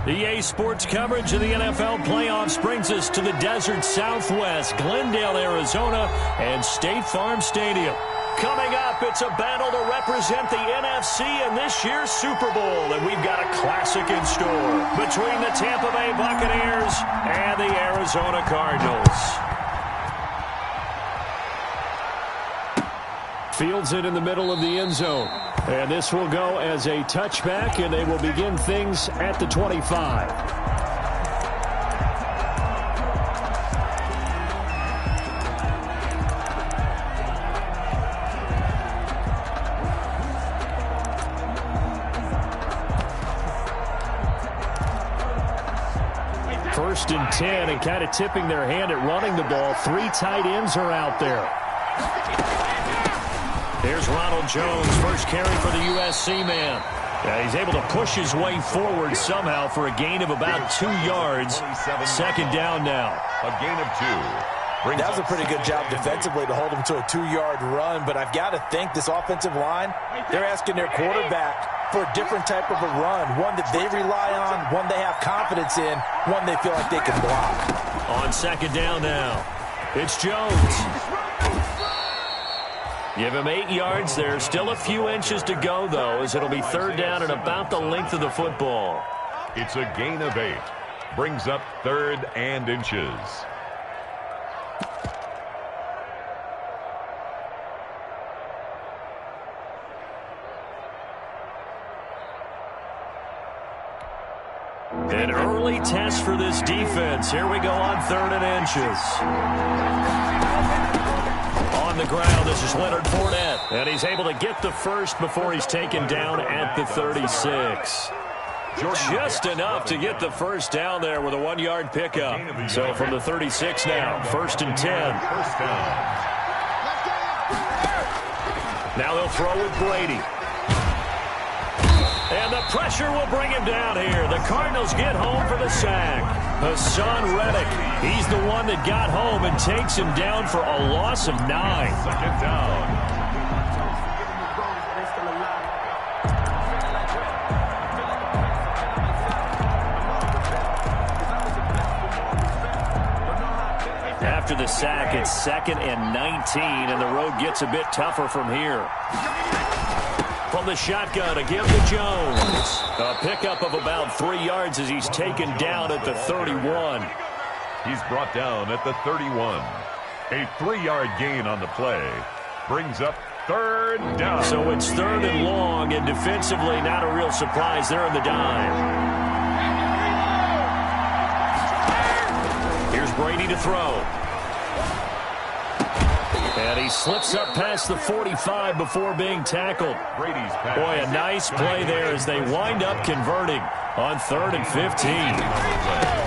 EA Sports coverage of the NFL playoffs brings us to the desert Southwest, Glendale, Arizona, and State Farm Stadium. Coming up, it's a battle to represent the NFC in this year's Super Bowl, and we've got a classic in store between the Tampa Bay Buccaneers and the Arizona Cardinals. Fields it in the middle of the end zone. And this will go as a touchback, and they will begin things at the 25. First and 10, and kind of tipping their hand at running the ball. 3 tight ends are out there. Here's Ronald Jones, first carry for the USC man. He's able to push his way forward somehow for a gain of about 2 yards. Second down now. A gain of 2. That was a pretty good job defensively to hold him to a 2-yard run, but I've got to think this offensive line, they're asking their quarterback for a different type of a run, one that they rely on, one they have confidence in, one they feel like they can block. On second down now, it's Jones. Give him 8 yards there. Still a few inches to go, though, as it'll be third down and about the length of the football. It's a gain of 8. Brings up 3rd and inches. An early test for this defense. Here we go on 3rd and inches. On the ground, this is Leonard Fournette. And he's able to get the first before he's taken down at the 36. Just enough to get the first down there with a 1-yard pickup. So from the 36 now, 1st and 10. Now they'll throw with Brady. And the pressure will bring him down here. The Cardinals get home for the sack. Hassan Reddick, he's the one that got home and takes him down for a loss of 9. Second down. After the sack, it's 2nd and 19, and the road gets a bit tougher from here. From the shotgun, a give to Jones. A pickup of about 3 yards as he's taken down at the 31. He's brought down at the 31. A 3-yard gain on the play. Brings up 3rd down. So it's 3rd and long, and defensively not a real surprise there in the dime. Here's Brady to throw. And he slips up past the 45 before being tackled. Boy, a nice play there as they wind up converting on 3rd and 15.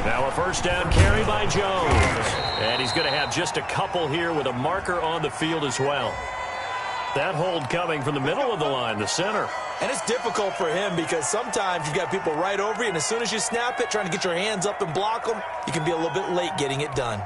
Now a first down carry by Jones. And he's going to have just a couple here with a marker on the field as well. That hold coming from the middle of the line, the center. And it's difficult for him because sometimes you've got people right over you, and as soon as you snap it, trying to get your hands up and block them, you can be a little bit late getting it done.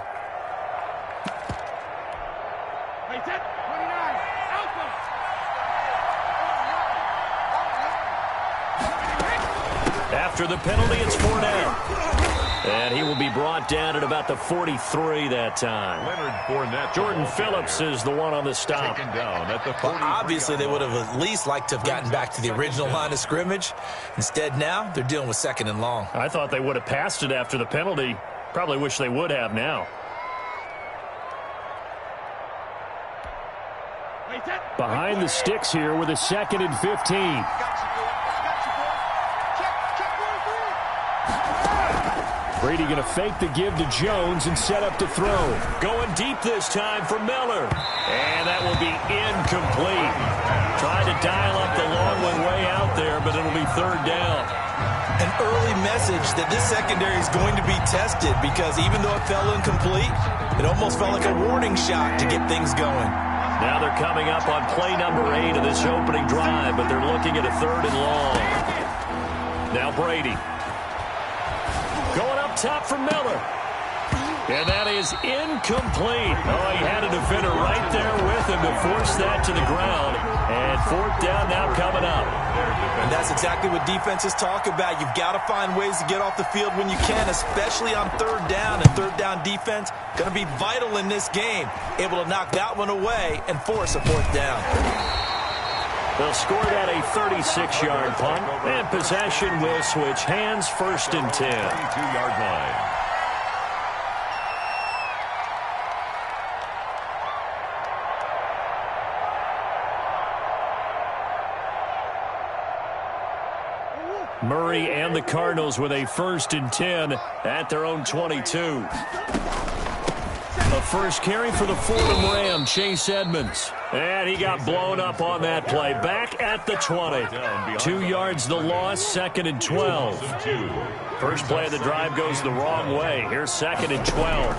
After the penalty, it's Fournette. And he will be brought down at about the 43 that time. Leonard Fournette. Jordan Phillips is the one on the stop. Taken down at the 43. Well, obviously, they would have at least liked to have gotten back to the original line of scrimmage. Instead, now, they're dealing with 2nd and long. I thought they would have passed it after the penalty. Probably wish they would have now. Behind the sticks here with a 2nd and 15. Brady going to fake the give to Jones and set up to throw. Going deep this time for Miller. And that will be incomplete. Trying to dial up the long one way out there, but it'll be 3rd down. An early message that this secondary is going to be tested because even though it fell incomplete, it almost felt like a warning shot to get things going. Now they're coming up on play number 8 of this opening drive, but they're looking at a 3rd and long. Now Brady. Going up top for Miller. And that is incomplete. Oh, he had a defender right there with him to force that to the ground. And fourth down now coming up. And that's exactly what defenses talk about. You've got to find ways to get off the field when you can, especially on third down. And third down defense going to be vital in this game. Able to knock that one away and force a fourth down. They'll score that a 36-yard punt. And possession will switch hands, 1st and 10. 22-yard line. Murray and the Cardinals with a 1st and 10 at their own 22. A first carry for the Fordham Ram, Chase Edmonds. And he got blown up on that play. Back at the 20. 2 yards the loss, 2nd and 12. First play of the drive goes the wrong way. Here's 2nd and 12.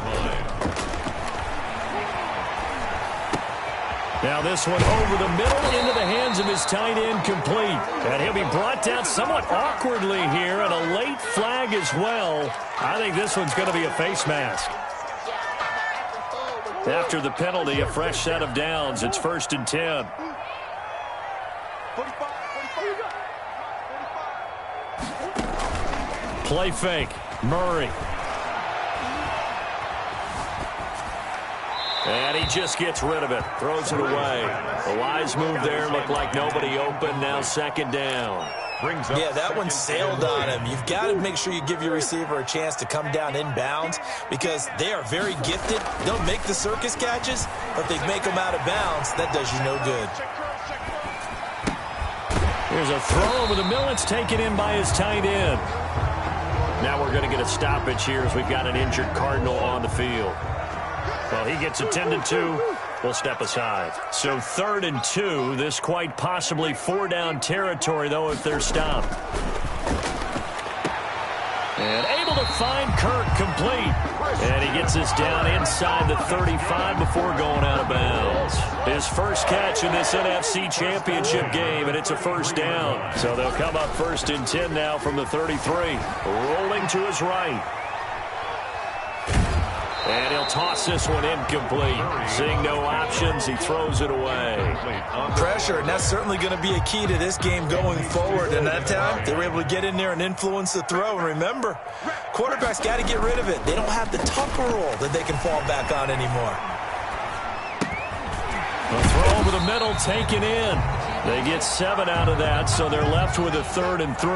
Now this one over the middle into the hands of his tight end, complete. And he'll be brought down somewhat awkwardly here, and a late flag as well. I think this one's going to be a face mask. After the penalty, a fresh set of downs. It's 1st and 10. Play fake. Murray. And he just gets rid of it. Throws it away. A wise move there. Looked like nobody open. Now 2nd down. Yeah, that one sailed on him. You've got to make sure you give your receiver a chance to come down inbounds because they are very gifted. They'll make the circus catches, but if they make them out of bounds, that does you no good. Here's a throw over the middle. It's taken in by his tight end. Now we're going to get a stoppage here as we've got an injured Cardinal on the field. Well, he gets attended to. We'll step aside. So 3rd and 2. This quite possibly 4-down territory, though, if they're stopped. And able to find Kirk, complete. And he gets us down inside the 35 before going out of bounds. His first catch in this NFC Championship game, and it's a 1st down. So they'll come up 1st and 10 now from the 33. Rolling to his right. And he'll toss this one incomplete. Seeing no options, he throws it away. Pressure, and that's certainly going to be a key to this game going forward. And that time, they were able to get in there and influence the throw. And remember, quarterbacks got to get rid of it. They don't have the Tucker roll that they can fall back on anymore. A throw over the middle, taken in. They get 7 out of that, so they're left with a 3rd and 3.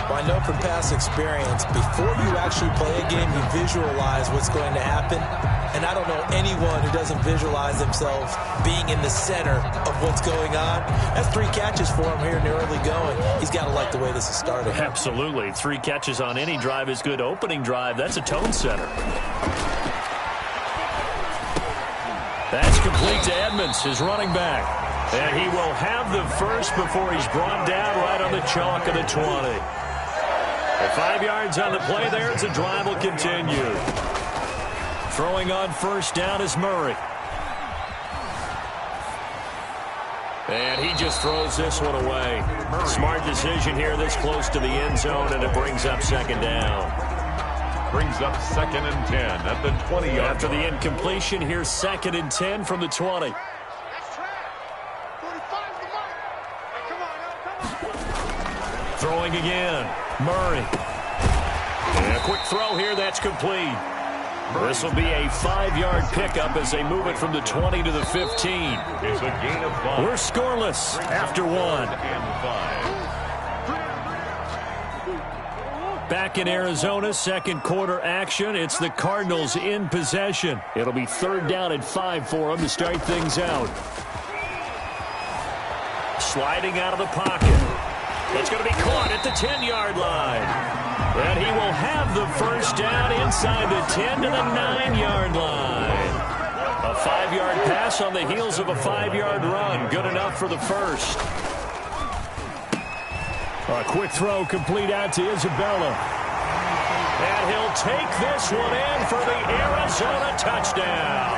Well, I know from past experience, before you actually play a game, you visualize what's going to happen. And I don't know anyone who doesn't visualize themselves being in the center of what's going on. That's 3 catches for him here in the early going. He's got to like the way this is starting. Absolutely. 3 catches on any drive is good. Opening drive, that's a tone setter. That's complete to Edmonds, his running back. And he will have the first before he's brought down right on the chalk of the 20. And 5 yards on the play there as the drive will continue. Throwing on 1st down is Murray. And he just throws this one away. Smart decision here this close to the end zone, and it brings up 2nd down. Brings up 2nd and 10 at the 20-yard line. After the incompletion, here's 2nd and 10 from the 20. Throwing again. Murray. And a quick throw here. That's complete. This will be a 5-yard pickup as they move it from the 20 to the 15. It's a gain of 5. We're scoreless after 1. Back in Arizona, 2nd quarter action. It's the Cardinals in possession. It'll be 3rd down and 5 for them to start things out. Sliding out of the pocket. It's going to be caught at the 10-yard line. And he will have the first down inside the 10 to the 9-yard line. A 5-yard pass on the heels of a 5-yard run. Good enough for the first. A quick throw complete out to Isabella. And he'll take this one in for the Arizona touchdown.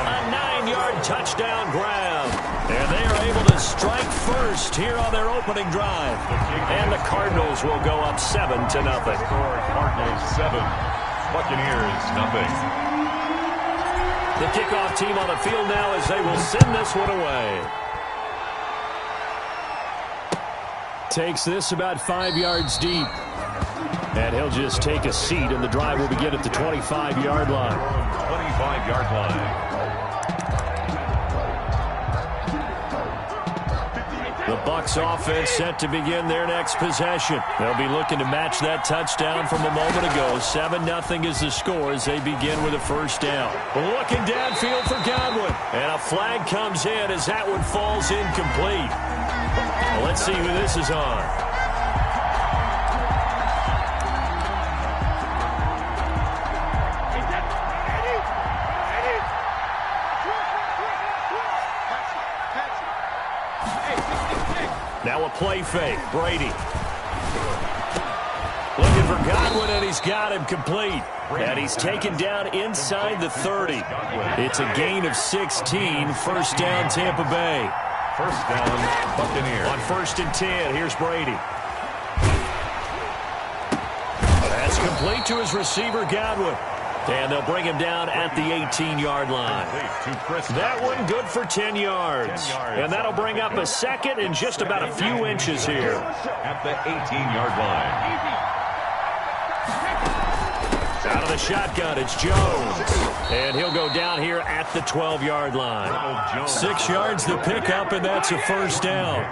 A 9-yard touchdown grab. And they are able to strike first here on their opening drive. And the Cardinals will go up 7-0. Cardinals 7, Buccaneers, nothing. The kickoff team on the field now as they will send this one away. Takes this about 5 yards deep. And he'll just take a seat, and the drive will begin at the 25-yard line. 25-yard line. The Bucs offense set to begin their next possession. They'll be looking to match that touchdown from a moment ago. 7-0 is the score as they begin with a first down. Looking downfield for Godwin. And a flag comes in as that one falls incomplete. Well, let's see who this is on. Now a play fake. Brady. Looking for Godwin, and he's got him complete. And he's taken down inside the 30. It's a gain of 16. First down, Tampa Bay. First down, Buccaneers. On 1st and 10, here's Brady. That's complete to his receiver, Godwin. And they'll bring him down at the 18-yard line. That one good for 10 yards. And that'll bring up a second and just about a few inches here. At the 18-yard line. Out of the shotgun, it's Jones. And he'll go down here at the 12-yard line. 6 yards the pickup, and that's a first down.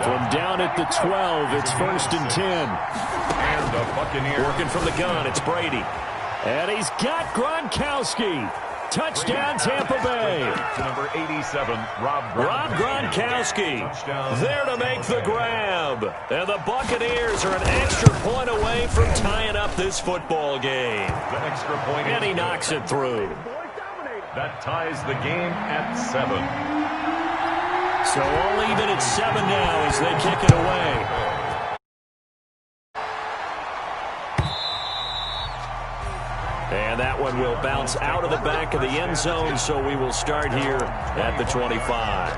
From down at the 12, it's 1st and 10. And the Buccaneers. Working from the gun, it's Brady. And he's got Gronkowski. Touchdown, Tampa Bay. To number 87, Rob Gronkowski there to make the grab. And the Buccaneers are an extra point away from tying up this football game. The extra point. And he knocks it through. That ties the game at 7. So all even at 7 now as they kick it away. And that one will bounce out of the back of the end zone, so we will start here at the 25.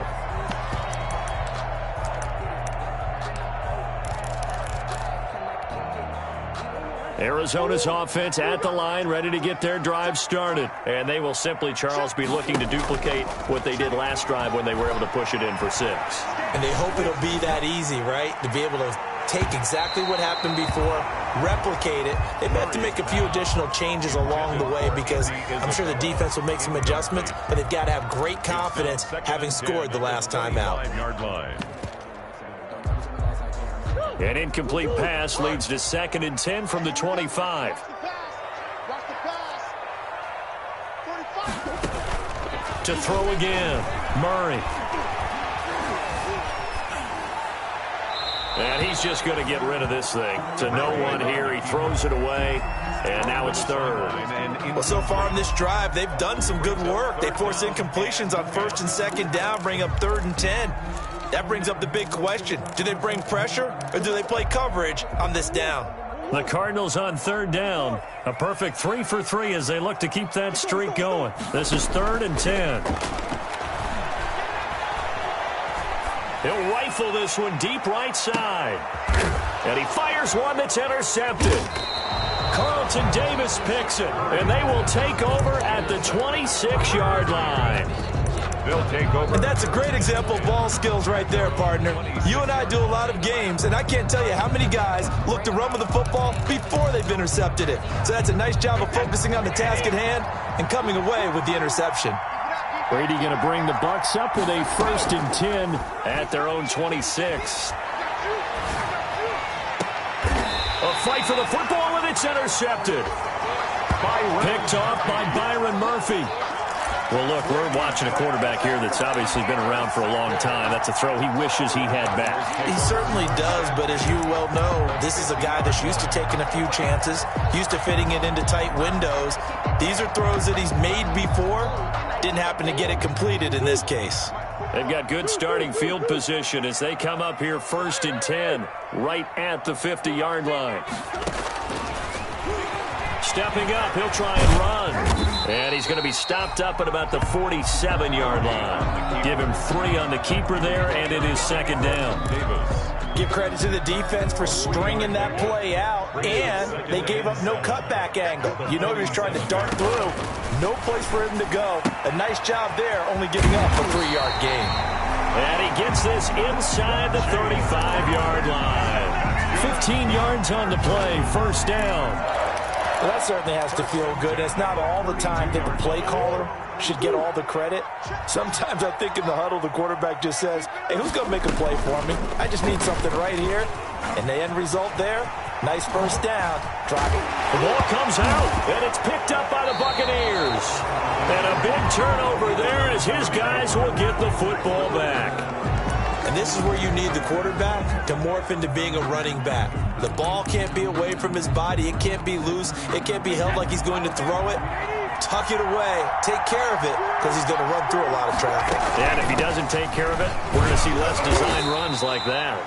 Arizona's offense at the line, ready to get their drive started. And they will simply, Charles, be looking to duplicate what they did last drive when they were able to push it in for 6. And they hope it'll be that easy, right? To be able to take exactly what happened before, replicate it. They may have to make a few additional changes along the way because I'm sure the defense will make some adjustments, but they've got to have great confidence having scored the last time out. An incomplete pass leads to 2nd and 10 from the 25. To throw again, Murray. And he's just going to get rid of this thing. To no one here. He throws it away. And now it's 3rd. Well, so far in this drive, they've done some good work. They force incompletions on 1st and 2nd down, bring up 3rd and 10. That brings up the big question. Do they bring pressure or do they play coverage on this down? The Cardinals on 3rd down. A perfect 3 for 3 as they look to keep that streak going. This is 3rd and 10. He'll rifle this one deep right side. And he fires one that's intercepted. Carlton Davis picks it, and they will take over at the 26-yard line. They'll take over. And that's a great example of ball skills right there, partner. You and I do a lot of games, and I can't tell you how many guys look to run with the football before they've intercepted it. So that's a nice job of focusing on the task at hand and coming away with the interception. Brady going to bring the Bucs up with a 1st and 10 at their own 26. A fight for the football, and it's intercepted. Picked off by Byron Murphy. Well, look, we're watching a quarterback here that's obviously been around for a long time. That's a throw he wishes he had back. He certainly does, but as you well know, this is a guy that's used to taking a few chances, used to fitting it into tight windows. These are throws that he's made before. Didn't happen to get it completed in this case. They've got good starting field position as they come up here 1st and 10, right at the 50-yard line. Stepping up, he'll try and run. And he's going to be stopped up at about the 47-yard line. Give him 3 on the keeper there, and it is 2nd down. Give credit to the defense for stringing that play out, and they gave up no cutback angle. You know he was trying to dart through. No place for him to go. A nice job there, only giving up a 3-yard gain. And he gets this inside the 35-yard line. 15 yards on the play, first down. Well, that certainly has to feel good. It's not all the time that the play caller should get all the credit. Sometimes I think in the huddle, the quarterback just says, hey, who's going to make a play for me? I just need something right here. And the end result there, nice first down. Drop it. The ball comes out, and it's picked up by the Buccaneers. And a big turnover there as his guys will get the football back. And this is where you need the quarterback to morph into being a running back. The ball can't be away from his body. It can't be loose. It can't be held like he's going to throw it. Tuck it away. Take care of it because he's going to run through a lot of traffic. And if he doesn't take care of it, we're going to see less design runs like that.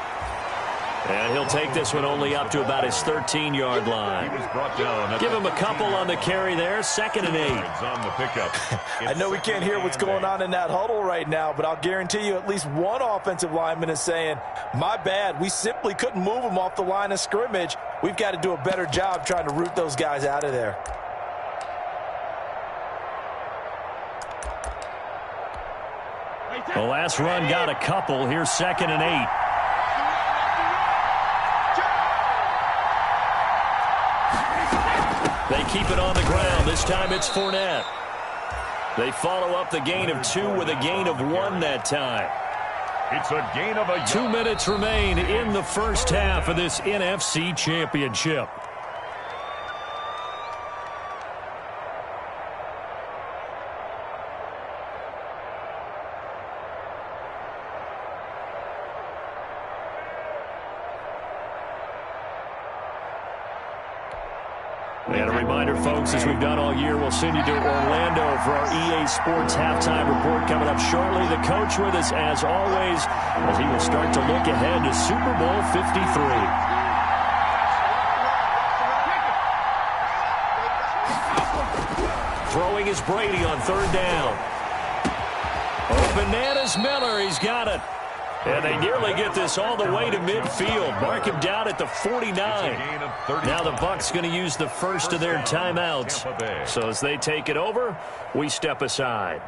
And he'll take this one only up to about his 13-yard line. Give him a couple on the carry there. 2nd and 8. On the pickup. I know we can't hear what's going on in that huddle right now, but I'll guarantee you at least one offensive lineman is saying, my bad, we simply couldn't move him off the line of scrimmage. We've got to do a better job trying to root those guys out of there. The last run got a couple. Here's 2nd and 8. They keep it on the ground. This time it's Fournette. They follow up the gain of 2 with a gain of 1 that time. It's a gain of a 2 minutes remain in the first half of this NFC Championship. And a reminder, folks, as we've done all year, we'll send you to Orlando for our EA Sports halftime report coming up shortly. The coach with us, as always, as he will start to look ahead to Super Bowl 53. Throwing is Brady on 3rd down. Oh, Bananas Miller, he's got it. And they nearly get this all the way to midfield. Mark him down at the 49. Now the Bucs going to use the first of their timeouts. So as they take it over, we step aside.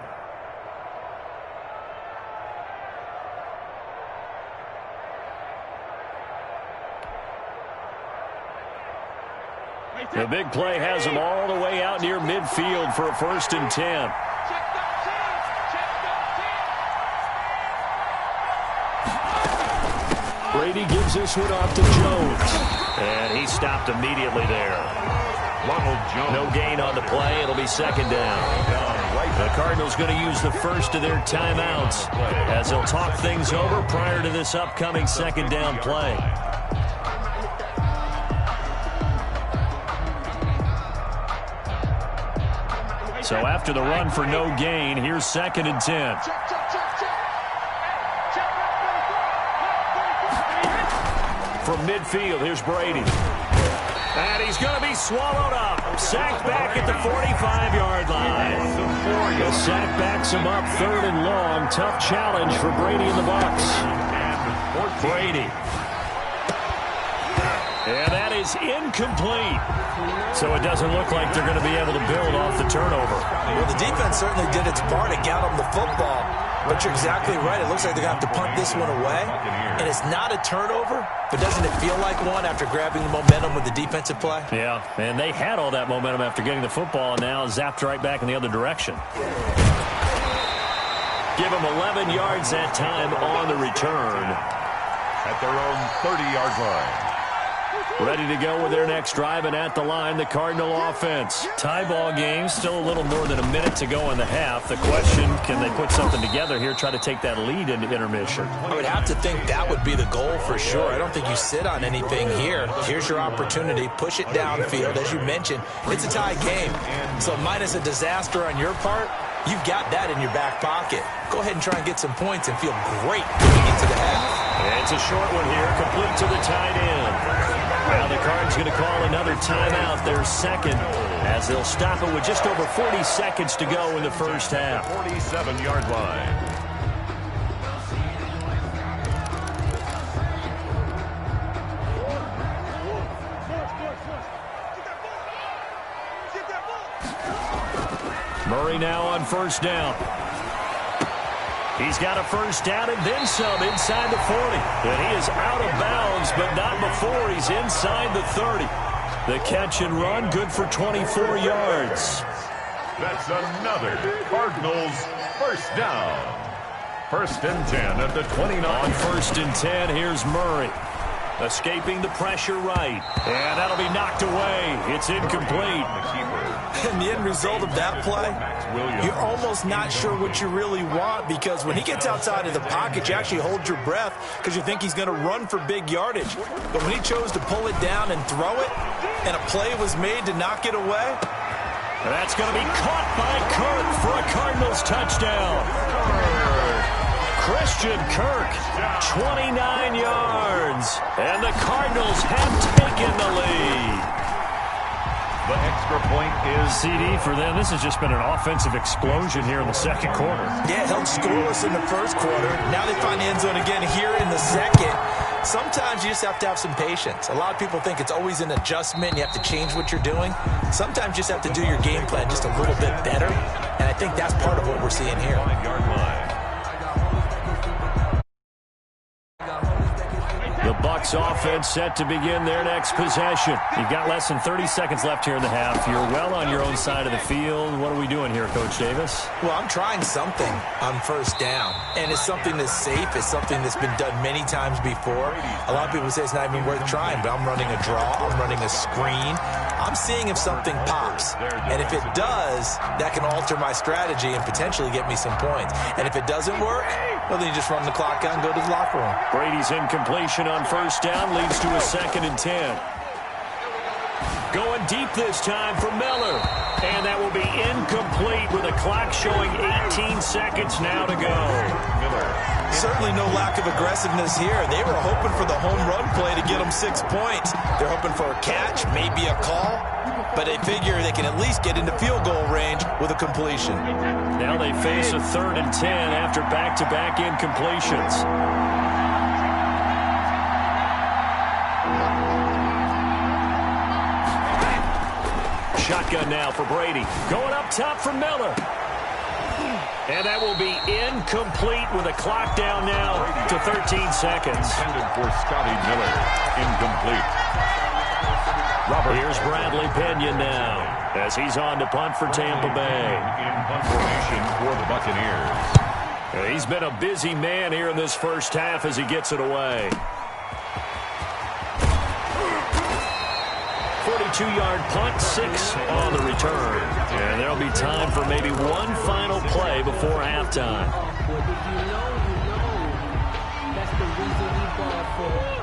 The big play has them all the way out near midfield for a 1st and 10. Brady gives this one off to Jones. And he stopped immediately there. No gain on the play. It'll be 2nd down. The Cardinals going to use the first of their timeouts as they'll talk things over prior to this upcoming 2nd down play. So after the run for no gain, here's 2nd and 10. From midfield, here's Brady. And he's going to be swallowed up. Sacked back at the 45-yard line. The sack backs him up 3rd and long. Tough challenge for Brady and the Bucs. Brady. And that is incomplete. So it doesn't look like they're going to be able to build off the turnover. Well, the defense certainly did its part to get them the football. But you're exactly right. It looks like they're going to have to punt this one away. And it's not a turnover, but doesn't it feel like one after grabbing the momentum with the defensive play? Yeah, and they had all that momentum after getting the football, and now zapped right back in the other direction. Give them 11 yards that time on the return. At their own 30-yard line. Ready to go with their next drive, and at the line, the Cardinal offense. Tie ball game, still a little more than a minute to go in the half. The question, can they put something together here, try to take that lead into intermission? I would have to think that would be the goal for sure. I don't think you sit on anything here. Here's your opportunity. Push it downfield. As you mentioned, it's a tie game. So minus a disaster on your part, you've got that in your back pocket. Go ahead and try and get some points and feel great going into the half. And it's a short one here, complete to the tight end. Now the Cards going to call another timeout, their 2nd, as they'll stop it with just over 40 seconds to go in the first half. 47-yard line. Murray now on first down. He's got a first down and then some inside the 40. And he is out of bounds, but not before he's inside the 30. The catch and run, good for 24 yards. That's another Cardinals first down. 1st and 10 at the 29. On 1st and 10, here's Murray. Escaping the pressure right. And that'll be knocked away. It's incomplete. And the end result of that play, you're almost not sure what you really want, because when he gets outside of the pocket, you actually hold your breath because you think he's going to run for big yardage. But when he chose to pull it down and throw it, and a play was made to knock it away. And that's going to be caught by Kirk for a Cardinals touchdown. Christian Kirk, 29 yards. And the Cardinals have taken the lead. The extra point is CD for them. This has just been an offensive explosion here in the second quarter. Yeah, held scoreless in the first quarter. Now they find the end zone again here in the second. Sometimes you just have to have some patience. A lot of people think it's always an adjustment. You have to change what you're doing. Sometimes you just have to do your game plan just a little bit better. And I think that's part of what we're seeing here. 5-yard line. The Bucs offense set to begin their next possession. You've got less than 30 seconds left here in the half. You're well on your own side of the field. What are we doing here, Coach Davis? Well, I'm trying something on first down, and it's something that's safe. It's something that's been done many times before. A lot of people say it's not even worth trying, but I'm running a draw. I'm running a screen. I'm seeing if something pops, and if it does, that can alter my strategy and potentially get me some points. And if it doesn't work, well, then you just run the clock out and go to the locker room. Brady's incompletion on first down leads to a 2nd and 10. Going deep this time for Miller. And that will be incomplete with a clock showing 18 seconds now to go. Certainly no lack of aggressiveness here. They were hoping for the home run play to get them 6 points. They're hoping for a catch, maybe a call, but they figure they can at least get into field goal range with a completion. Now they face a 3rd and 10 after back-to-back incompletions. Shotgun now for Brady. Going up top for Miller. And that will be incomplete with a clock down now to 13 seconds. Intended for Scotty Miller. Incomplete. Here's Bradley Pinion now as he's on to punt for Tampa Bay. In punt formation for the Buccaneers. He's been a busy man here in this first half as he gets it away. 42-yard punt, 6 on the return. And there'll be time for maybe one final play before halftime.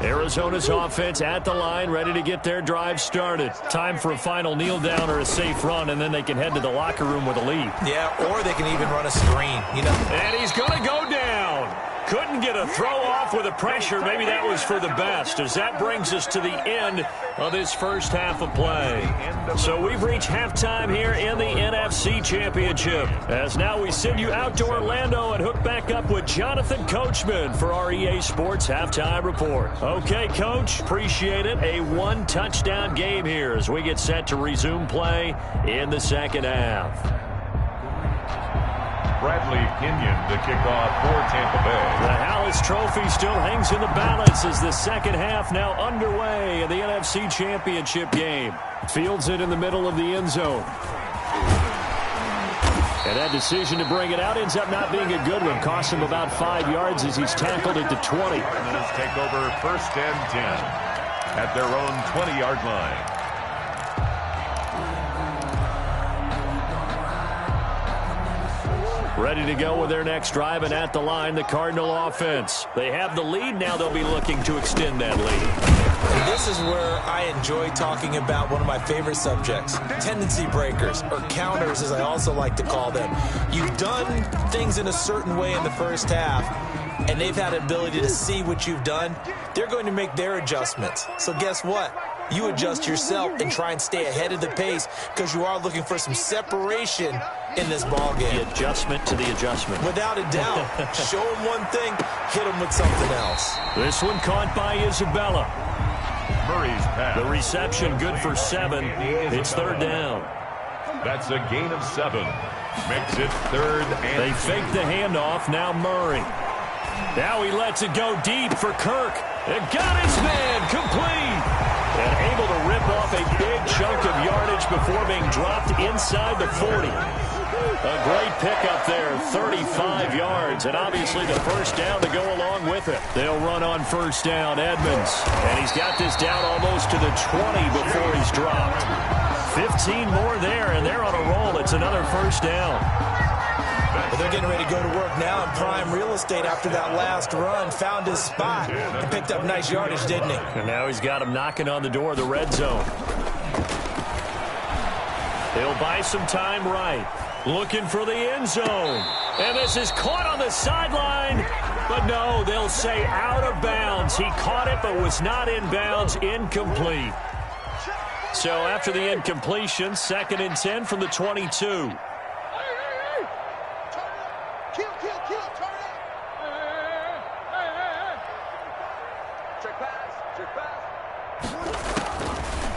Arizona's offense at the line, ready to get their drive started. Time for a final kneel down or a safe run, and then they can head to the locker room with a lead. Yeah, or they can even run a screen, you know. And he's going to go down. Couldn't get a throw off with the pressure. Maybe that was for the best, as that brings us to the end of this first half of play. So we've reached halftime here in the NFC Championship, as now we send you out to Orlando and hook back up with Jonathan Coachman for our EA Sports Halftime Report. Okay, Coach, appreciate it. A 1-touchdown game here as we get set to resume play in the second half. Bradley Pinion to kick off for Tampa Bay. The Hallis Trophy still hangs in the balance as the second half now underway in the NFC Championship game. Fields it in the middle of the end zone. And that decision to bring it out ends up not being a good one. Cost him about 5 yards as he's tackled at the 20. Let's take over 1st and 10 at their own 20-yard line. Ready to go with their next drive, and at the line, the Cardinal offense. They have the lead. Now they'll be looking to extend that lead. And this is where I enjoy talking about one of my favorite subjects, tendency breakers, or counters as I also like to call them. You've done things in a certain way in the first half, and they've had an ability to see what you've done. They're going to make their adjustments. So guess what? You adjust yourself and try and stay ahead of the pace because you are looking for some separation in this ball game. The adjustment to the adjustment. Without a doubt. Show them one thing, hit them with something else. This one caught by Isabella. Murray's pass. The reception good for 7. It's 3rd down. That's a gain of 7. Makes it 3rd and They fake the handoff. Now Murray. Now he lets it go deep for Kirk. And got his man complete. And able to rip off a big chunk of yardage before being dropped inside the 40. A great pickup there, 35 yards, and obviously the first down to go along with it. They'll run on first down, Edmonds. And he's got this down almost to the 20 before he's dropped. 15 more there, and they're on a roll. It's another first down. Well, they're getting ready to go to work now in prime real estate after that last run. Found his spot and picked up nice yardage, didn't he? And now he's got him knocking on the door of the red zone. He'll buy some time right. Looking for the end zone. And this is caught on the sideline. But no, they'll say out of bounds. He caught it but was not in bounds. Incomplete. So after the incompletion, 2nd and 10 from the 22.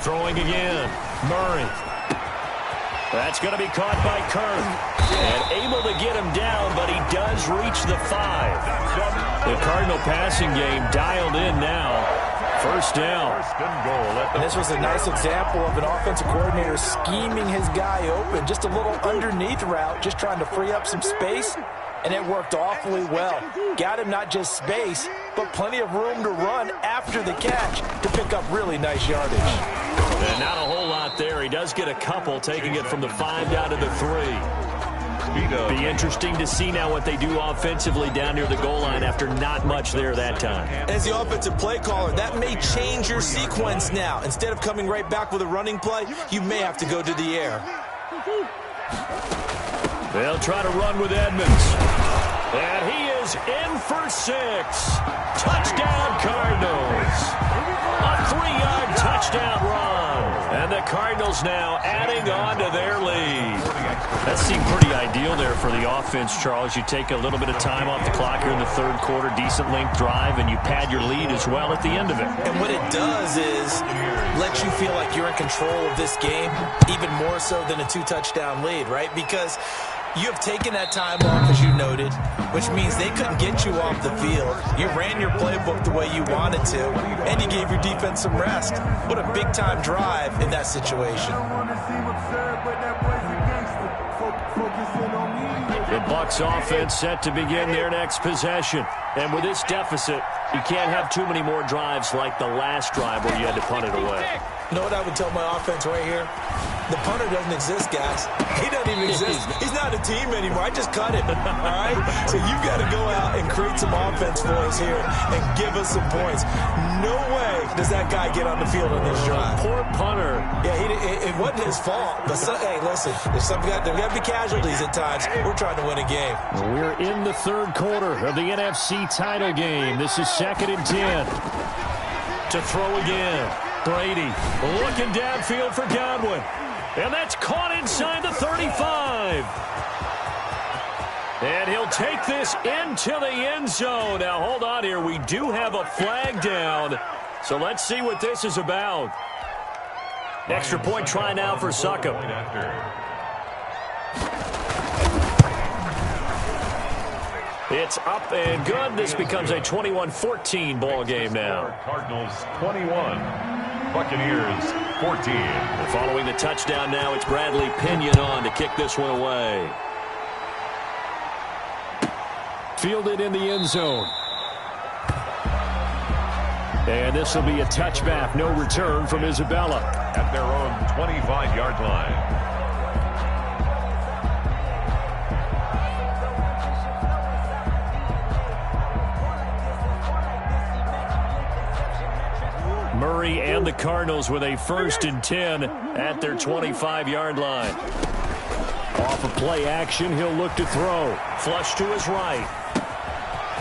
Throwing again. Murray. That's going to be caught by Kirk. And able to get him down, but he does reach the 5. The Cardinal passing game dialed in now. First down. And this was a nice example of an offensive coordinator scheming his guy open. Just a little underneath route, just trying to free up some space. And it worked awfully well. Got him not just space, but plenty of room to run after the catch to pick up really nice yardage. And not a whole lot there. He does get a couple, taking it from the 5 down to the 3. Be interesting to see now what they do offensively down near the goal line after not much there that time. As the offensive play caller, that may change your sequence now. Instead of coming right back with a running play, you may have to go to the air. They'll try to run with Edmonds. And he is in for 6. Touchdown, Cardinals. A 3-yard touchdown run. And the Cardinals now adding on to their lead. That seemed pretty ideal there for the offense, Charles. You take a little bit of time off the clock here in the 3rd quarter, decent length drive, and you pad your lead as well at the end of it. And what it does is let you feel like you're in control of this game, even more so than a 2-touchdown lead, right? Because you have taken that time off, as you noted, which means they couldn't get you off the field. You ran your playbook the way you wanted to, and you gave your defense some rest. What a big-time drive in that situation. The Bucs offense set to begin their next possession. And with this deficit, you can't have too many more drives like the last drive where you had to punt it away. You know what I would tell my offense right here? The punter doesn't exist, guys. He doesn't even exist. He's not a team anymore. I just cut him, all right? So you've got to go out and create some offense for us here and give us some points. No way does that guy get on the field on this drive. Poor punter. Yeah, it wasn't his fault. But, hey, listen, there's got to be casualties at times. We're trying to win a game. We're in the 3rd quarter of the NFC title game. This is 2nd and 10. To throw again. Brady looking downfield for Godwin. And that's caught inside the 35. And he'll take this into the end zone. Now, hold on here. We do have a flag down. So let's see what this is about. Extra point try now for Succop. It's up and good. This becomes a 21-14 ball game now. Cardinals 21, Buccaneers 14. And following the touchdown now, it's Bradley Pinion on to kick this one away. Fielded in the end zone. And this will be a touchback. No return from Isabella. At their own 25-yard line. Murray and the Cardinals with a 1st and 10 at their 25-yard line. Off of play action, he'll look to throw. Flush to his right.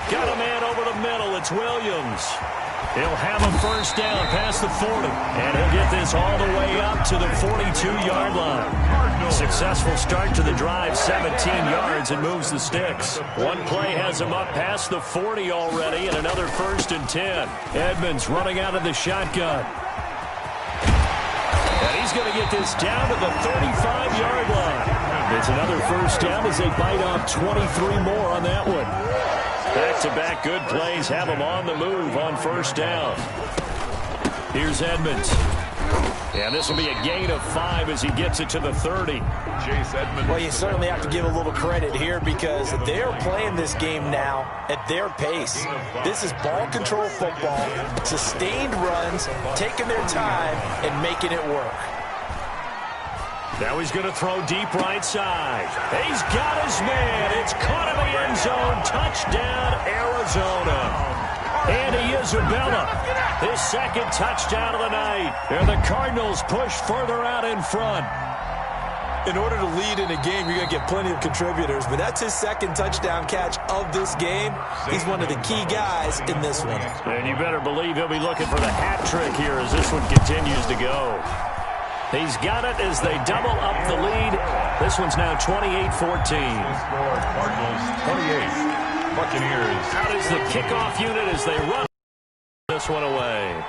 Got a man over the middle. It's Williams. He'll have a first down past the 40. And he'll get this all the way up to the 42-yard line. Successful start to the drive, 17 yards, and moves the sticks. One play has him up past the 40 already, and another 1st and 10. Edmonds running out of the shotgun. And he's going to get this down to the 35-yard line. It's another first down as they bite off 23 more on that one. Back-to-back good plays have him on the move on first down. Here's Edmonds. And this will be a gain of 5 as he gets it to the 30. Chase Edmonds. Well, you certainly have to give a little credit here because they're playing this game now at their pace. This is ball control football, sustained runs, taking their time, and making it work. Now he's going to throw deep right side. He's got his man. It's caught in the end zone. Touchdown, Arizona. Andy Isabella, his second touchdown of the night. And the Cardinals push further out in front. In order to lead in a game, you're going to get plenty of contributors, but that's his second touchdown catch of this game. He's one of the key guys in this one. And you better believe he'll be looking for the hat trick here as this one continues to go. He's got it as they double up the lead. This one's now 28-14. Cardinals 28. Buccaneers. Out is the kickoff unit as they run this one away.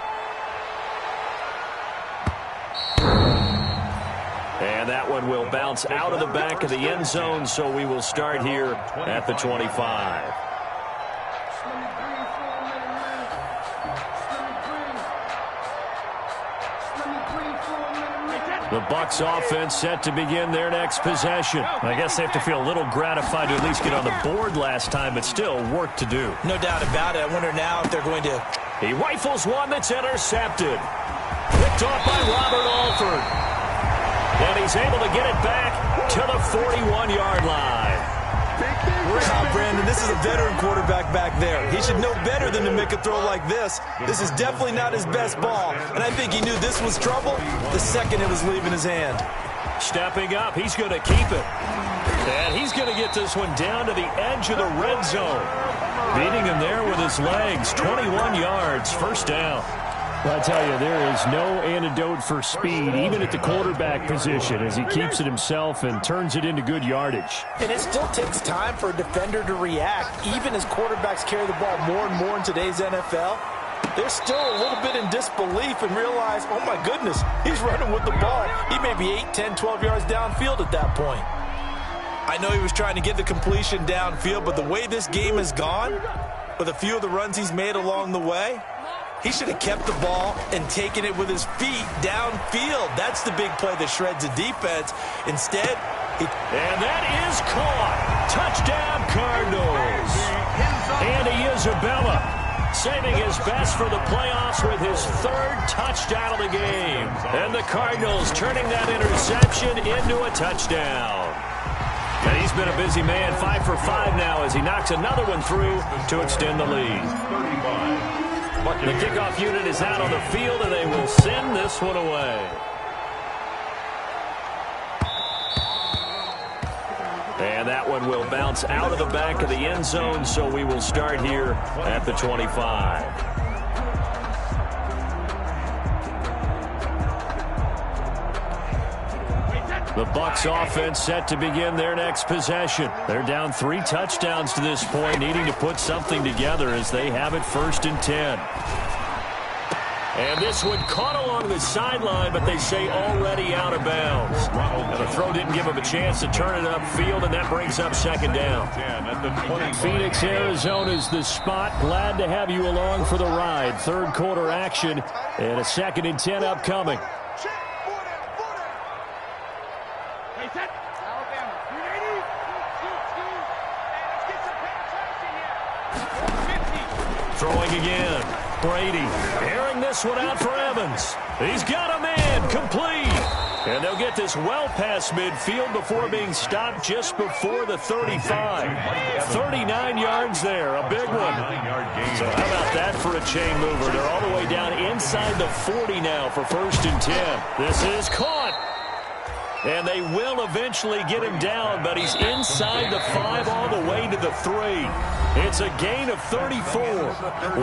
And that one will bounce out of the back of the end zone, so we will start here at the 25. The Bucs offense set to begin their next possession. I guess they have to feel a little gratified to at least get on the board last time, but still work to do. No doubt about it. I wonder now if they're going to... He rifles one that's intercepted. Picked off by Robert Alford. And he's able to get it back to the 41-yard line. Wow, Brandon, this is a veteran quarterback back there. He should know better than to make a throw like this. This is definitely not his best ball, and I think he knew this was trouble the second it was leaving his hand. Stepping up, he's going to keep it. And he's going to get this one down to the edge of the red zone. Beating him there with his legs, 21 yards, first down. Well, I tell you, there is no antidote for speed, even at the quarterback position, as he keeps it himself and turns it into good yardage. And it still takes time for a defender to react, even as quarterbacks carry the ball more and more in today's NFL. They're still a little bit in disbelief and realize, oh my goodness, he's running with the ball. He may be 8, 10, 12 yards downfield at that point. I know he was trying to get the completion downfield, but the way this game has gone, with a few of the runs he's made along the way, he should have kept the ball and taken it with his feet downfield. That's the big play that shreds the defense. Instead, and that is caught. Touchdown, Cardinals. Andy Isabella saving his best for the playoffs with his third touchdown of the game. And the Cardinals turning that interception into a touchdown. And he's been a busy man, 5 for 5 now as he knocks another one through to extend the lead. 35. The kickoff unit is out on the field, and they will send this one away. And that one will bounce out of the back of the end zone, so we will start here at the 25. The Bucs offense set to begin their next possession. They're down 3 touchdowns to this point, needing to put something together as they have it 1st and 10. And this one caught along the sideline, but they say already out of bounds. And the throw didn't give him a chance to turn it upfield, and that brings up 2nd down. Phoenix, Arizona is the spot. Glad to have you along for the ride. 3rd quarter action and a 2nd and 10 upcoming. Throwing again. Brady airing this one out for Evans. He's got a man complete. And they'll get this well past midfield before being stopped just before the 35. 39 yards there, a big one. So how about that for a chain mover? They're all the way down inside the 40 now for 1st and 10. This is caught. And they will eventually get him down, but he's inside the 5 all the way to the 3. It's a gain of 34.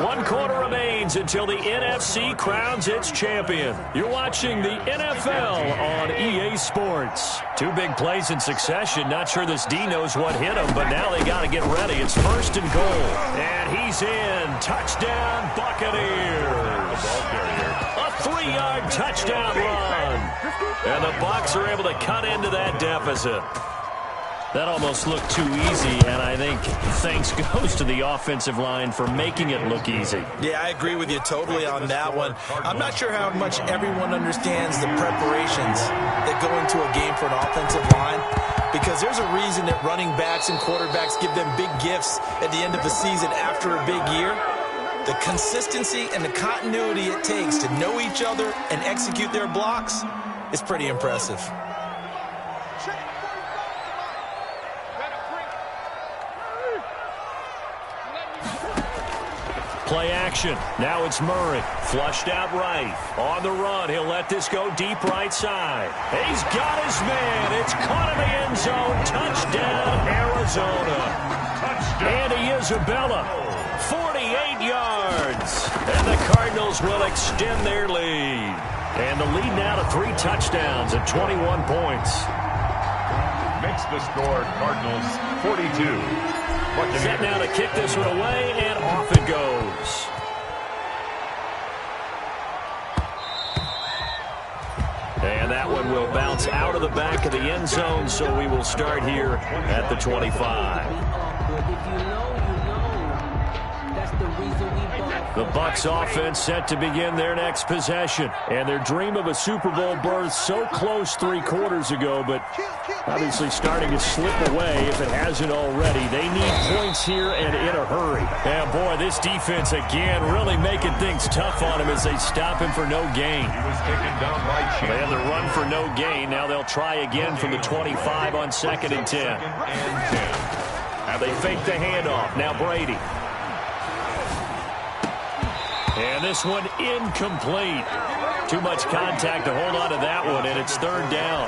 1 quarter remains until the NFC crowns its champion. You're watching the NFL on EA Sports. 2 big plays in succession. Not sure this D knows what hit him, but now they got to get ready. It's 1st and goal. And he's in. Touchdown, Buccaneers. A 3-yard touchdown run. And the Bucs are able to cut into that deficit. That almost looked too easy, and I think thanks goes to the offensive line for making it look easy. Yeah, I agree with you totally on that one. I'm not sure how much everyone understands the preparations that go into a game for an offensive line, because there's a reason that running backs and quarterbacks give them big gifts at the end of the season after a big year. The consistency and the continuity it takes to know each other and execute their blocks is pretty impressive. Play action. Now it's Murray. Flushed out right. On the run. He'll let this go deep right side. He's got his man. It's caught in the end zone. Touchdown, Arizona. Andy Isabella, 48 yards. And the Cardinals will extend their lead. And the lead now to 3 touchdowns at 21 points. Makes the score Cardinals 42. Set now to kick this one away, and off it goes. And that one will bounce out of the back of the end zone, so we will start here at the 25. The Bucs offense set to begin their next possession. And their dream of a Super Bowl berth so close 3 quarters ago, but obviously starting to slip away if it hasn't already. They need points here and in a hurry. And boy, this defense again really making things tough on him as they stop him for no gain. He was taken down by Chase. They had the run for no gain. Now they'll try again from the 25 on 2nd and 10. Now they fake the handoff. Now Brady. And this one incomplete. Too much contact to hold on to that one, and it's 3rd down.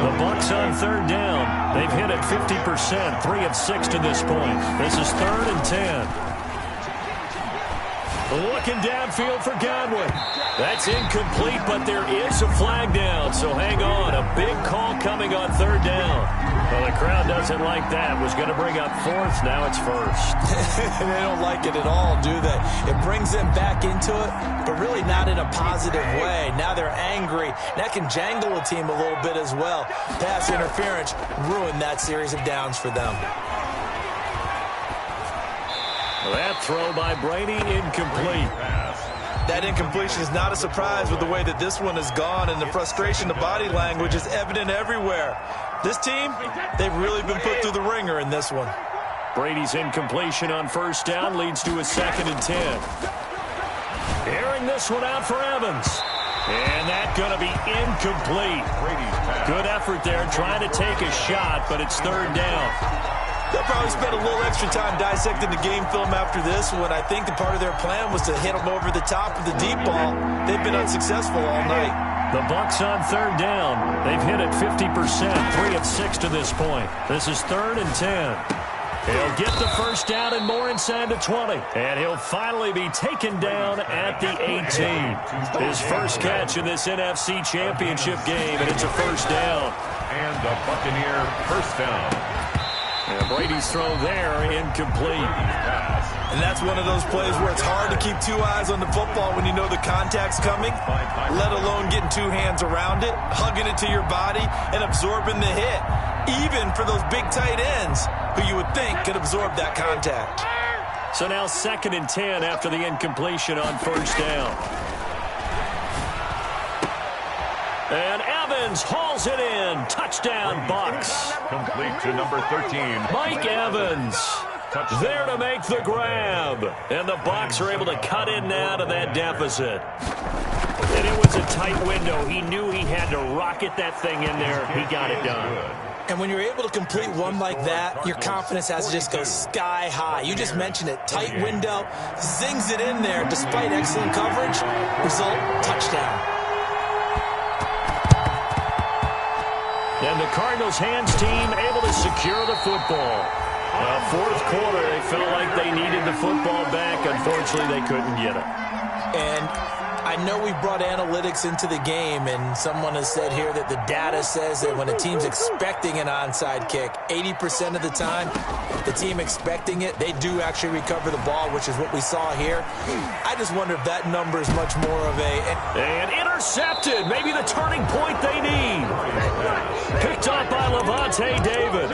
The Bucs on 3rd down. They've hit it 50%, 3 of 6 to this point. This is 3rd and 10. Looking downfield for Godwin. That's incomplete, but there is a flag down, so hang on. A big call coming on 3rd down. Well, the crowd doesn't like that. Was going to bring up 4th. Now it's 1st. They don't like it at all, do they? It brings them back into it, but really not in a positive way. Now they're angry. That can jangle a team a little bit as well. Pass interference ruined that series of downs for them. That throw by Brady, incomplete. That incompletion is not a surprise with the way that this one has gone, and the frustration, the body language is evident everywhere. This team, they've really been put through the ringer in this one. Brady's incompletion on 1st down leads to a 2nd and 10. Airing this one out for Evans. And that's going to be incomplete. Good effort there trying to take a shot, but it's 3rd down. They'll probably spend a little extra time dissecting the game film after this one. I think the part of their plan was to hit them over the top of the deep ball. They've been unsuccessful all night. The Bucs on 3rd down. They've hit it 50%, 3 of 6 to this point. This is 3rd and 10. He'll get the 1st down and more inside the 20. And he'll finally be taken down at the 18. His first catch in this NFC Championship game, and it's a 1st down. And the Buccaneer 1st down. And Brady's throw there, incomplete. And that's one of those plays where it's hard to keep 2 eyes on the football when you know the contact's coming, let alone getting 2 hands around it, hugging it to your body, and absorbing the hit, even for those big tight ends who you would think could absorb that contact. So now 2nd and 10 after the incompletion on 1st down. And Evans hauls it in. Touchdown, Bucs. Complete to number 13. Mike Evans there to make the grab. And the Bucs are able to cut in now to that deficit. And it was a tight window. He knew he had to rocket that thing in there. He got it done. And when you're able to complete one like that, your confidence has to just go sky high. You just mentioned it. Tight window, zings it in there despite excellent coverage. Result, touchdown. And the Cardinals hands team able to secure the football. 4th quarter, they felt like they needed the football back. Unfortunately, they couldn't get it. And I know we brought analytics into the game, and someone has said here that the data says that when a team's expecting an onside kick, 80% of the time, the team expecting it, they do actually recover the ball, which is what we saw here. I just wonder if that number is much more of a... And intercepted. Maybe the turning point they need. Picked up by Levante David.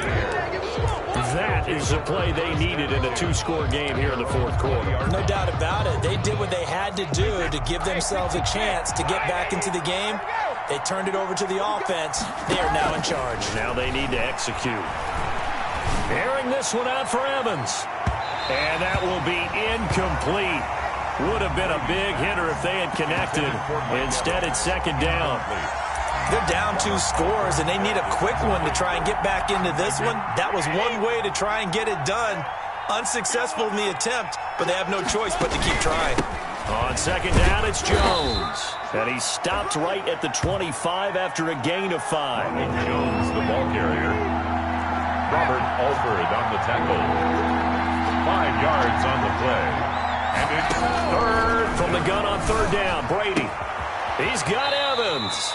That is the play they needed in a two-score game here in the fourth quarter. No doubt about it. They did what they had to do to give themselves a chance to get back into the game. They turned it over to the offense. They are now in charge. Now they need to execute. Airing this one out for Evans. And that will be incomplete. Would have been a big hitter if they had connected. Instead, it's second down. They're down 2 scores, and they need a quick one to try and get back into this one. That was one way to try and get it done. Unsuccessful in the attempt, but they have no choice but to keep trying. On second down, it's Jones. And he stopped right at the 25 after a gain of 5. Jones, the ball carrier. Robert Alford on the tackle. 5 yards on the play. And it's third. From the gun on third down, Brady. He's got Evans.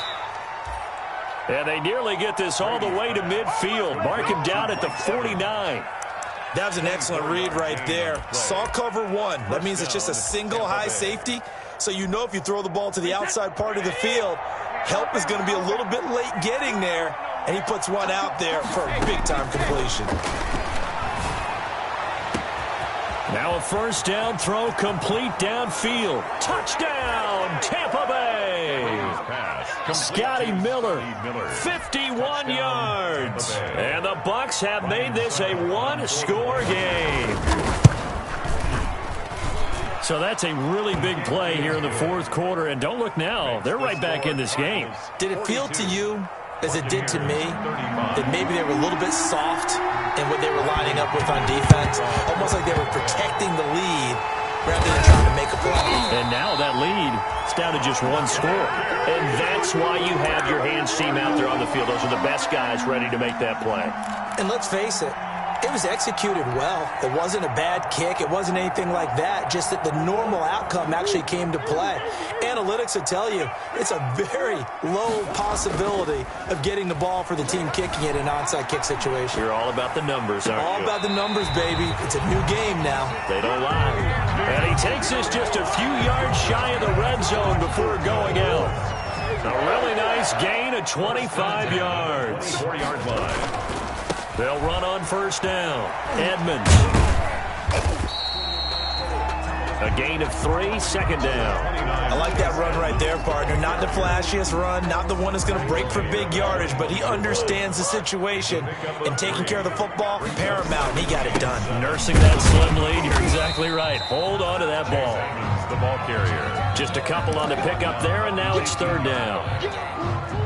And they nearly get this all the way to midfield. Mark him down at the 49. That was an excellent read right there. Saw cover 1. That means it's just a single high safety. So you know if you throw the ball to the outside part of the field, help is going to be a little bit late getting there. And he puts one out there for a big-time completion. Now a first down throw complete downfield. Touchdown, Tampa Bay. Scotty Miller, 51 yards. And the Bucs have made this a one-score game. So that's a really big play here in the fourth quarter. And don't look now, they're right back in this game. Did it feel to you, as it did to me, that maybe they were a little bit soft in what they were lining up with on defense? Almost like they were protecting the lead rather than trying to make a play. And now that lead is down to just 1 score. And that's why you have your hands team out there on the field. Those are the best guys ready to make that play. And let's face it, it was executed well. It wasn't a bad kick. It wasn't anything like that. Just that the normal outcome actually came to play. Analytics will tell you it's a very low possibility of getting the ball for the team kicking it in an onside kick situation. You're all about the numbers, aren't you? All about the numbers, baby. It's a new game now. They don't lie. And he takes this just a few yards shy of the red zone before going out. A really nice gain of 25 yards. 40-yard line. They'll run on first down. Edmonds. A gain of 3, second down. I like that run right there, partner. Not the flashiest run, not the one that's going to break for big yardage, but he understands the situation, and taking care of the football, paramount, and he got it done. Nursing that slim lead, you're exactly right. Hold on to that ball. The ball carrier. Just a couple on the pickup there, and now it's third down.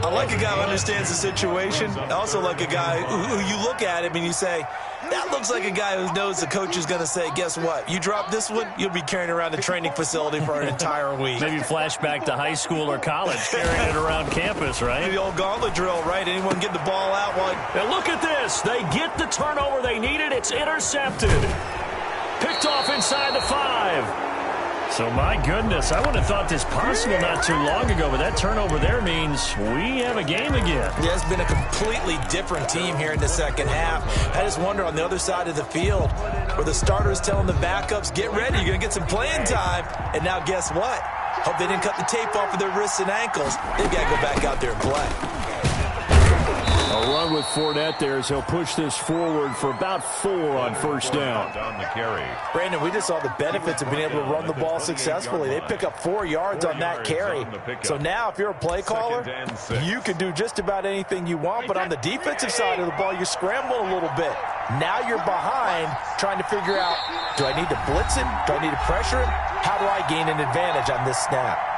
I like a guy who understands the situation. I also like a guy who you look at him and you say, that looks like a guy who knows the coach is going to say, guess what? You drop this one, you'll be carrying around the training facility for an entire week. Maybe flashback to high school or college, carrying it around campus, right? The old gauntlet drill, right? Anyone get the ball out? And look at this. They get the turnover they needed. It's intercepted. Picked off inside the 5. So, my goodness, I would have thought this possible not too long ago, but that turnover there means we have a game again. Yeah, it's been a completely different team here in the second half. I just wonder on the other side of the field where the starters telling the backups, get ready, you're going to get some playing time. And now guess what? Hope they didn't cut the tape off of their wrists and ankles. They've got to go back out there and play. A run with Fournette there as he'll push this forward for about 4 on first down. Down the carry. Brandon, we just saw the benefits of being able to run the ball successfully. They pick up 4 yards on that carry. So now if you're a play caller, you can do just about anything you want. But on the defensive side of the ball, you're scrambling a little bit. Now you're behind trying to figure out, do I need to blitz him? Do I need to pressure him? How do I gain an advantage on this snap?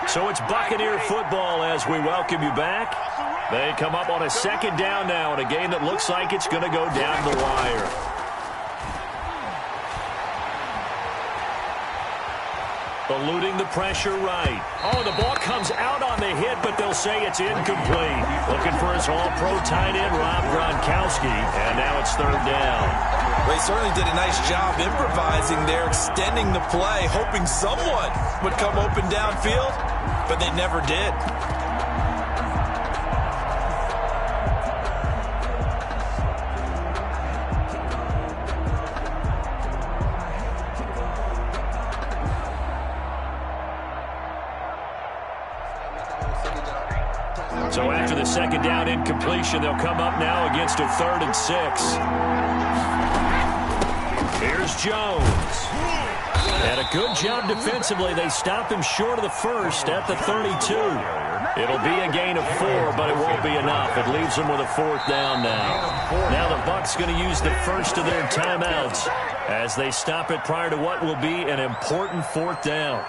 So it's Buccaneer football as we welcome you back. They come up on a second down now in a game that looks like it's going to go down the wire. Eluding the pressure right. Oh, the ball comes out on the hit, but they'll say it's incomplete. Looking for his all-pro tight end, Rob Gronkowski. And now it's third down. Well, he certainly did a nice job improvising there, extending the play, hoping someone would come open downfield, but they never did. So after the second down incompletion, they'll come up now against a 3rd and 6. Here's Jones. And a good job defensively. They stop him short of the first at the 32. It'll be a gain of 4, but it won't be enough. It leaves them with a 4th down now. Now the Bucs going to use the first of their timeouts as they stop it prior to what will be an important 4th down.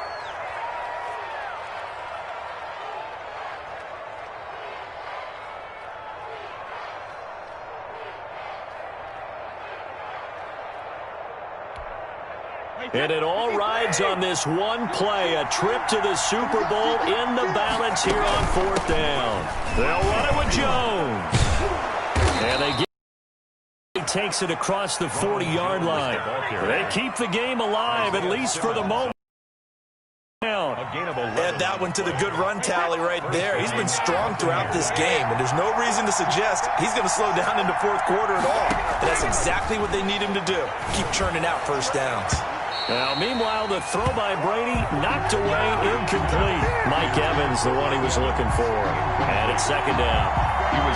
And it all rides on this one play, a trip to the Super Bowl in the balance here on 4th down. They'll run it with Jones. And he takes it across the 40-yard line. They keep the game alive, at least for the moment. Add that one to the good run tally right there. He's been strong throughout this game, and there's no reason to suggest he's going to slow down into 4th quarter at all. And that's exactly what they need him to do. Keep churning out first downs. Now, meanwhile, the throw by Brady knocked away, incomplete. Mike Evans, the one he was looking for. And it's 2nd down.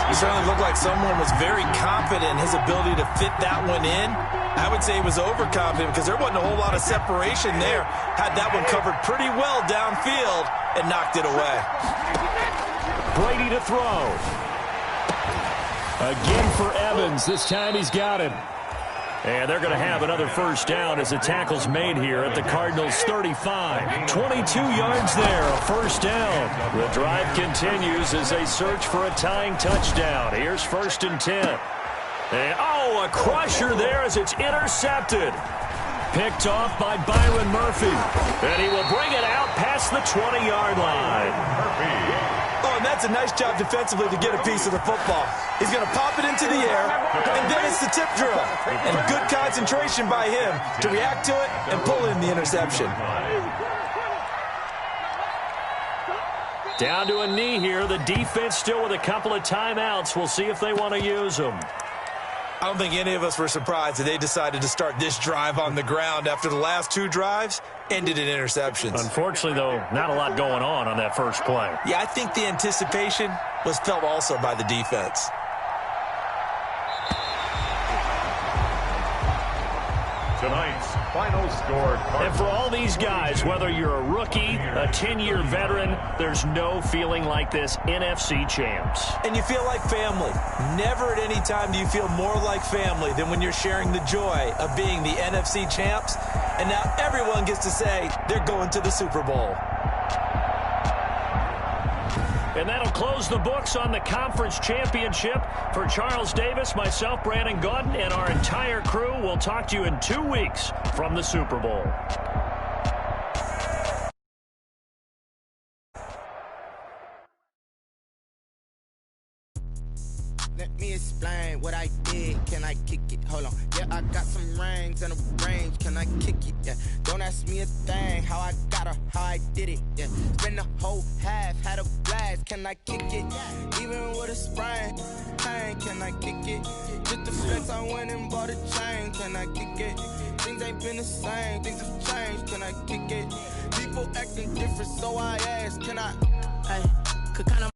He certainly looked like someone was very confident in his ability to fit that one in. I would say he was overconfident because there wasn't a whole lot of separation there. Had that one covered pretty well downfield and knocked it away. Brady to throw. Again for Evans. This time he's got him. And they're going to have another first down as the tackle's made here at the Cardinals' 35. 22 yards there, a first down. The drive continues as they search for a tying touchdown. Here's 1st and 10. And, oh, a crusher there as it's intercepted. Picked off by Byron Murphy. And he will bring it out past the 20-yard line. Oh, and that's a nice job defensively to get a piece of the football. He's going to pop it into the air, and then it's the tip drill. And good concentration by him to react to it and pull in the interception. Down to a knee here. The defense still with a couple of timeouts. We'll see if they want to use them. I don't think any of us were surprised that they decided to start this drive on the ground after the last 2 drives ended in interceptions. Unfortunately, though, not a lot going on that first play. Yeah, I think the anticipation was felt also by the defense. Tonight's final score. And for all these guys, whether you're a rookie, a 10-year veteran, there's no feeling like this NFC champs. And you feel like family. Never at any time do you feel more like family than when you're sharing the joy of being the NFC champs. And now everyone gets to say they're going to the Super Bowl. And that'll close the books on the conference championship. For Charles Davis, myself, Brandon Gaudin, and our entire crew, we'll talk to you in 2 weeks from the Super Bowl. Let me explain what I did. Can I kick it? Hold on. Yeah, I got some rings and a range. Can I kick it? Yeah. Don't ask me a thing. How I got her, how I did it. Yeah. Spend the whole half, had a blast. Can I kick it? Even with a sprain. Pain, can I kick it? Just the flex, I went and bought a chain. Can I kick it? Things ain't been the same. Things have changed. Can I kick it? People acting different, so I asked. Can I? Hey, could kind of.